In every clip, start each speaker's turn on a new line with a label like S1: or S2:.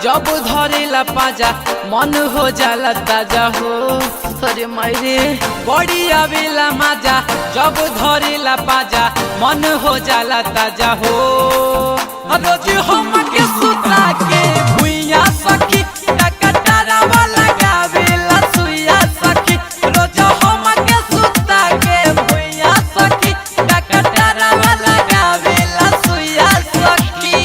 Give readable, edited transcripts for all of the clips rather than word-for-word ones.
S1: जब धरेला पाजा मन हो जाला ताजा हो। अरे मायरे बड़ी आवेला माजा जब धरेला पाजा मन हो जाला ताजा हो। रोज हम के सुता के भुइया सखी टकटारा वाला गावेला सुइया सखी। रोज हम के सुता के भुइया सखी टकटारा वाला गावेला सुइया सखी।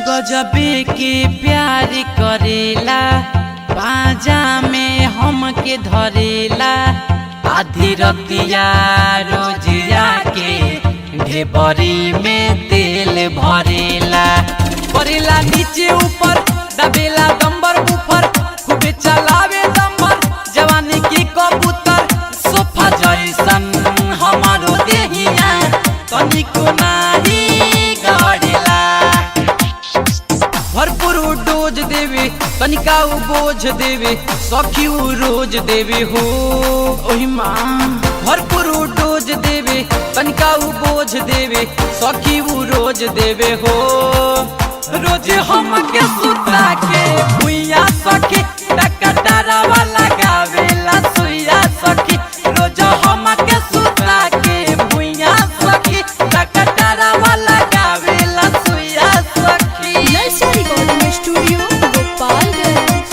S1: गजबे के प्यार करेला बाजा में हम के धरेला। आधी रतिया रोजिया के ढेबरी में तेल भरेला। परेला नीचे ऊपर दबेला दम्बर ऊपर खूबे चलावे दम्बर जवानी की कबूतर। सोफा जैसन हमारो देहिया तनिको नाही गड़ेला। भरपूर डोज देवे तनिका बोझ देवे सखी रोज देवे हो। ओही माँ भरपूर डोज देवे तनिका बोझ देवे सखी रोज देवे हो। रोज हम के सुता के भुइया सखी टकटारा वाला गावेला सुइया सखी। रोज हम के सुता के भुइया सखी टकटारा वाला गावेला सुइया सखी।
S2: Recording studio Gopalganj.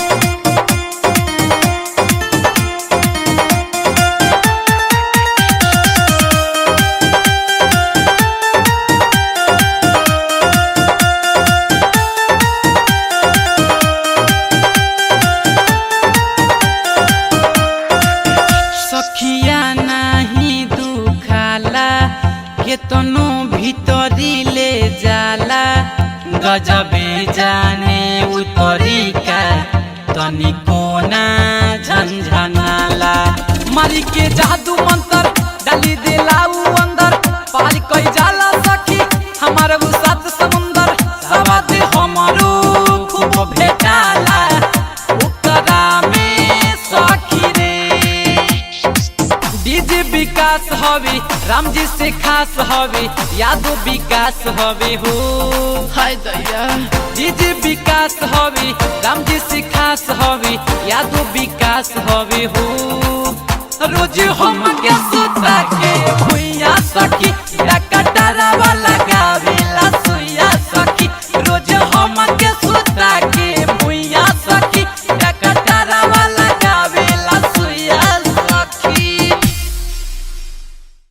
S1: सखिया नहीं दुखाला केतनो भीतरी ले जाला। गजबे जाने उतरी का तनिको ना झंझनाला। मारी के जादू मंतर डाली देला उ अंदर पार कई जाला सखी हमार उ सात समुंदर। सवाद हमारो खूब भेटाला उतरा में सखी रे। डीजे विकास हवे राम जी से खास हवे यादो विकास हवे हो। हाय दैया डीजे विकास हवे राम जी से खास हवे यादो विकास हवे हो। रोज हम के सुता के भुइया सखी टकटारा वाला गावे